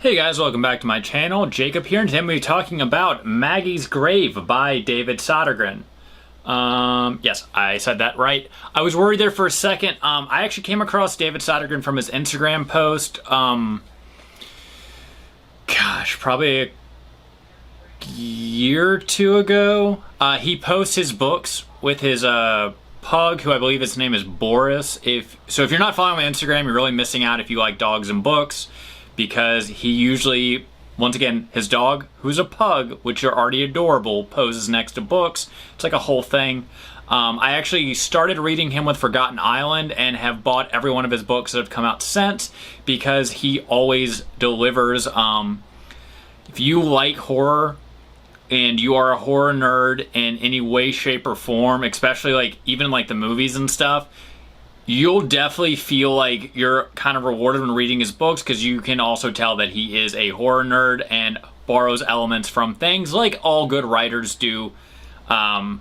Hey guys, welcome back to my channel. Jacob here, and today I'm going to be talking about Maggie's Grave by David Sodergren. Yes, I said that right. I was worried there for a second. I actually came across David Sodergren from his Instagram post, probably a year or two ago. He posts his books with his pug, who I believe his name is Boris. If you're not following my Instagram, you're really missing out if you like dogs and books, because he usually, once again, his dog, who's a pug, which are already adorable, poses next to books. It's like a whole thing. I actually started reading him with Forgotten Island and have bought every one of his books that have come out since, because he always delivers. If you like horror and you are a horror nerd in any way, shape, or form, especially even the movies and stuff, you'll definitely feel like you're kind of rewarded when reading his books, because you can also tell that he is a horror nerd and borrows elements from things like all good writers do, and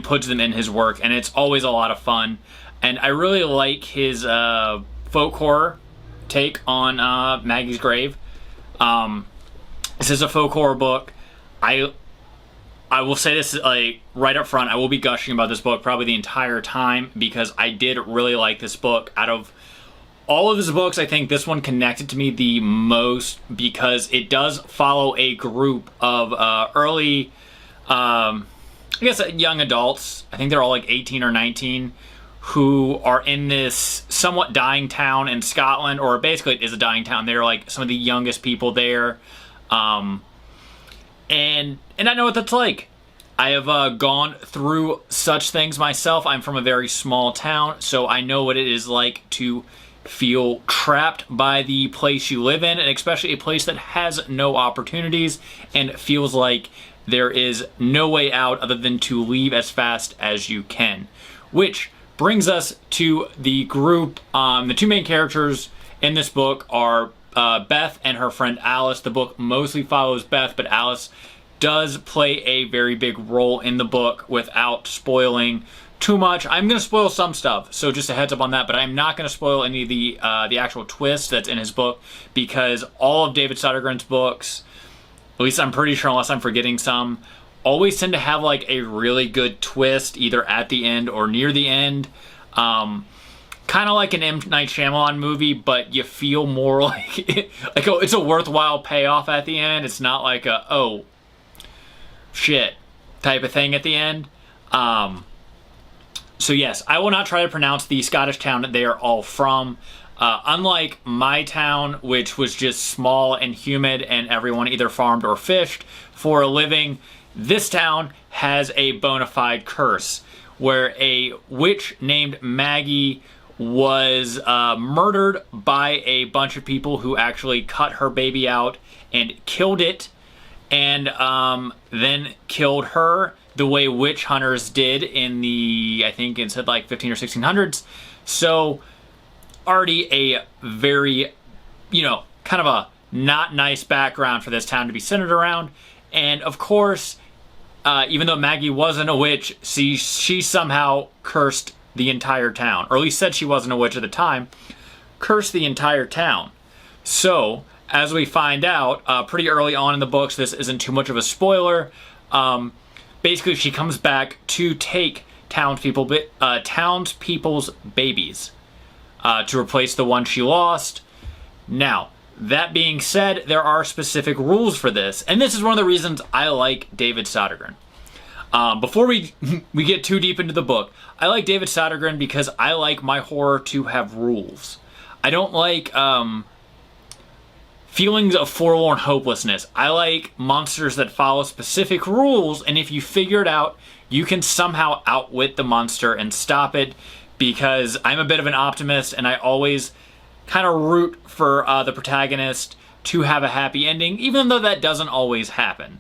puts them in his work, and it's always a lot of fun. And I really like his folk horror take on Maggie's Grave. This is a folk horror book. I will say this right up front, I will be gushing about this book probably the entire time, because I did really like this book. Out of all of his books, I think this one connected to me the most, because it does follow a group of early, young adults. I think they're all 18 or 19, who are in this somewhat dying town in Scotland, or basically it is a dying town. They're some of the youngest people there. And I know what that's like. I have gone through such things myself. I'm from a very small town, so I know what it is like to feel trapped by the place you live in, and especially a place that has no opportunities and feels like there is no way out other than to leave as fast as you can. Which brings us to the group. The two main characters in this book are Beth and her friend Alice. The book mostly follows Beth, but Alice does play a very big role in the book without spoiling too much. I'm going to spoil some stuff, so just a heads up on that, but I'm not going to spoil any of the actual twist that's in his book, because all of David Sodergren's books, at least I'm pretty sure, unless I'm forgetting some, always tend to have a really good twist, either at the end or near the end. Kind of like an M. Night Shyamalan movie, but you feel more it's a worthwhile payoff at the end. It's not like a, oh, shit type of thing at the end. So yes, I will not try to pronounce the Scottish town that they are all from. Unlike my town, which was just small and humid and everyone either farmed or fished for a living, this town has a bona fide curse, where a witch named Maggie was murdered by a bunch of people who actually cut her baby out and killed it, and then killed her the way witch hunters did in the, I think it said 15 or 1600s. So already a very, kind of a not nice background for this town to be centered around. And of course, even though Maggie wasn't a witch, she somehow cursed the entire town, or at least said she wasn't a witch at the time, cursed the entire town. So, as we find out pretty early on in the books, this isn't too much of a spoiler, basically she comes back to take townspeople's babies to replace the one she lost. Now, that being said, there are specific rules for this, and this is one of the reasons I like David Sodergren. Before we get too deep into the book, I like David Sodergren because I like my horror to have rules. I don't like feelings of forlorn hopelessness. I like monsters that follow specific rules, and if you figure it out, you can somehow outwit the monster and stop it, because I'm a bit of an optimist, and I always kind of root for the protagonist to have a happy ending, even though that doesn't always happen.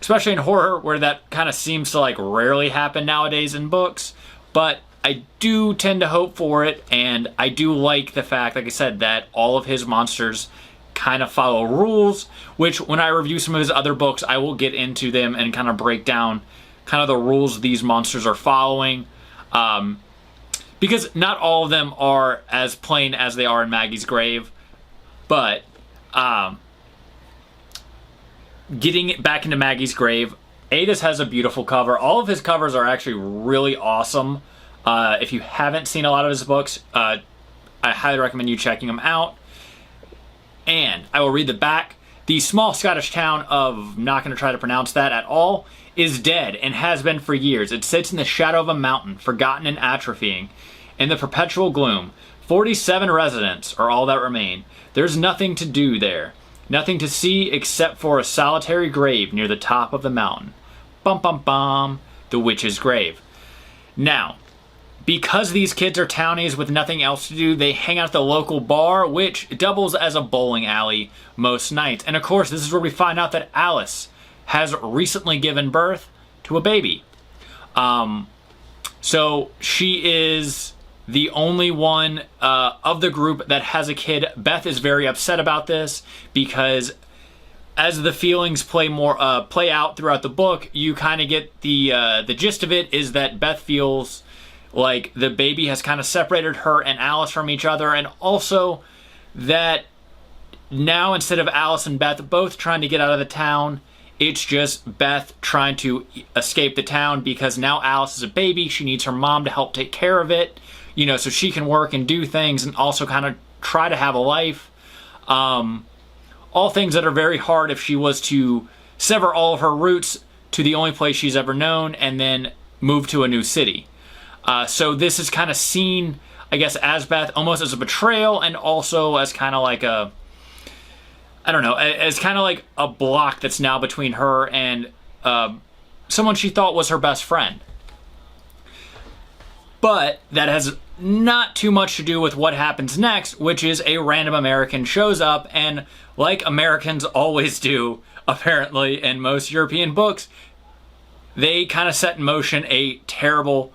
Especially in horror, where that kind of seems to rarely happen nowadays in books, but I do tend to hope for it, and I do like the fact, like I said, that all of his monsters kind of follow rules, which when I review some of his other books, I will get into them and kind of break down kind of the rules these monsters are following, because not all of them are as plain as they are in Maggie's Grave, but Getting it back into Maggie's Grave. This has a beautiful cover. All of his covers are actually really awesome. If you haven't seen a lot of his books, I highly recommend you checking them out. And I will read the back. The small Scottish town of, I'm not going to try to pronounce that at all, is dead and has been for years. It sits in the shadow of a mountain, forgotten and atrophying. In the perpetual gloom, 47 residents are all that remain. There's nothing to do there. Nothing to see except for a solitary grave near the top of the mountain. Bum bum bum, the witch's grave. Now, because these kids are townies with nothing else to do, they hang out at the local bar, which doubles as a bowling alley most nights. And of course, this is where we find out that Alice has recently given birth to a baby. So she is the only one of the group that has a kid. Beth is very upset about this because as the feelings play out throughout the book, you kind of get the gist of it is that Beth feels like the baby has kind of separated her and Alice from each other, and also that now instead of Alice and Beth both trying to get out of the town, it's just Beth trying to escape the town because now Alice is a baby. She needs her mom to help take care of it, you know, so she can work and do things and also kind of try to have a life. All things that are very hard if she was to sever all of her roots to the only place she's ever known and then move to a new city. So this is kind of seen, I guess, as Beth almost as a betrayal and also as kind of like a, I don't know, as kind of like a block that's now between her and someone she thought was her best friend. But that has not too much to do with what happens next, which is a random American shows up and, like Americans always do, apparently, in most European books, they kind of set in motion a terrible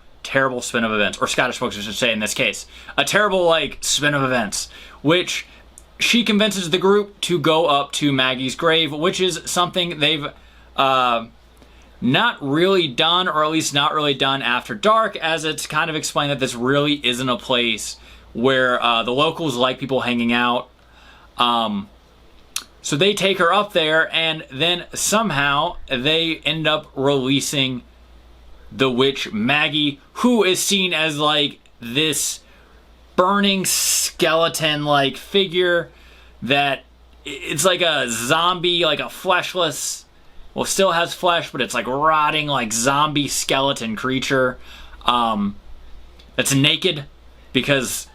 spin of events, or Scottish books I should say in this case, a terrible like spin of events, which she convinces the group to go up to Maggie's grave, which is something they've not really done, or at least not really done after dark, as it's kind of explained that this really isn't a place where the locals like people hanging out. So they take her up there, and then somehow they end up releasing the witch Maggie, who is seen as like this burning skeleton like figure that it's like a zombie, like a fleshless, well, still has flesh, but it's like rotting like zombie skeleton creature that's naked, because,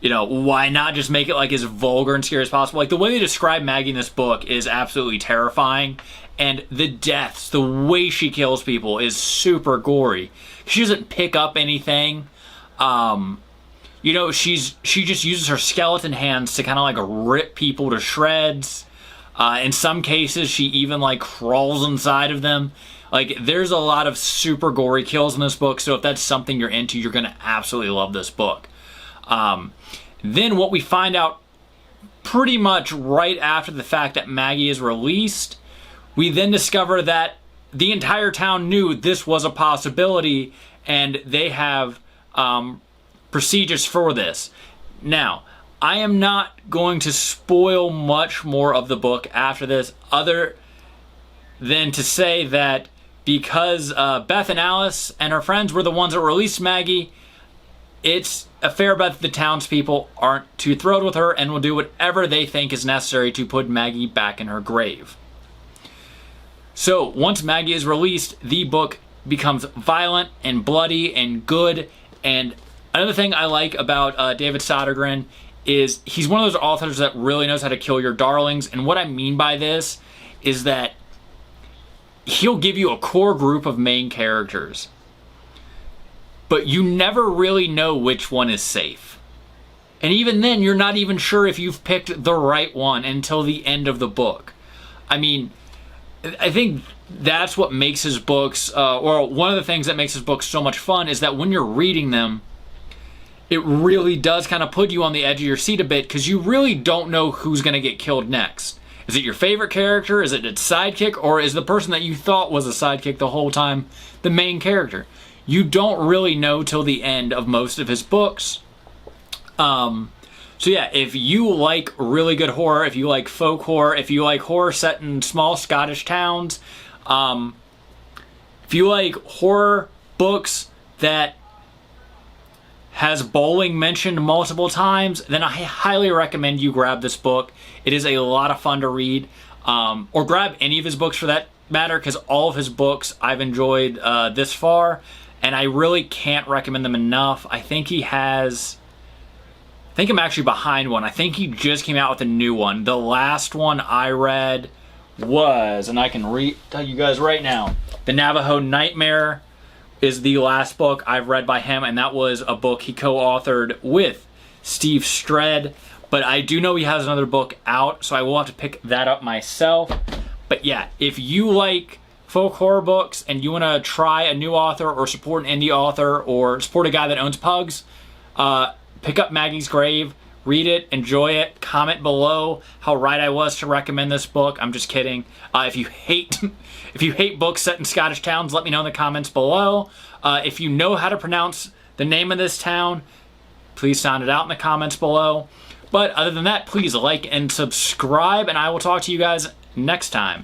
you know, why not just make it like as vulgar and scary as possible? Like the way they describe Maggie in this book is absolutely terrifying. And the deaths, the way she kills people is super gory. She doesn't pick up anything. You know, she just uses her skeleton hands to kind of like rip people to shreds. In some cases, she even like crawls inside of them. Like, there's a lot of super gory kills in this book. So if that's something you're into, you're going to absolutely love this book. Then what we find out pretty much right after the fact that Maggie is released, we then discover that the entire town knew this was a possibility, and they have procedures for this. Now, I am not going to spoil much more of the book after this, other than to say that because Beth and Alice and her friends were the ones that released Maggie, it's a fair bet that the townspeople aren't too thrilled with her and will do whatever they think is necessary to put Maggie back in her grave. So, once Maggie is released, the book becomes violent and bloody and good. And another thing I like about David Sodergren is he's one of those authors that really knows how to kill your darlings. And what I mean by this is that he'll give you a core group of main characters, but you never really know which one is safe. And even then, you're not even sure if you've picked the right one until the end of the book. I mean, I think that's what makes his books, or one of the things that makes his books so much fun, is that when you're reading them, it really does kind of put you on the edge of your seat a bit, because you really don't know who's going to get killed next. Is it your favorite character? Is it its sidekick? Or is the person that you thought was a sidekick the whole time the main character? You don't really know till the end of most of his books. So yeah, if you like really good horror, if you like folk horror, if you like horror set in small Scottish towns, if you like horror books that has bowling mentioned multiple times, then I highly recommend you grab this book. It is a lot of fun to read, or grab any of his books for that matter, because all of his books I've enjoyed this far, and I really can't recommend them enough. I think I'm actually behind one. I think he just came out with a new one. The last one I read was, and I can tell you guys right now, The Navajo Nightmare is the last book I've read by him, and that was a book he co-authored with Steve Stredd. But I do know he has another book out, so I will have to pick that up myself. But yeah, if you like folk horror books and you want to try a new author or support an indie author or support a guy that owns pugs, pick up Maggie's Grave, read it, enjoy it, comment below how right I was to recommend this book. I'm just kidding. If you hate books set in Scottish towns, let me know in the comments below. If you know how to pronounce the name of this town, please sound it out in the comments below. But other than that, please like and subscribe, and I will talk to you guys next time.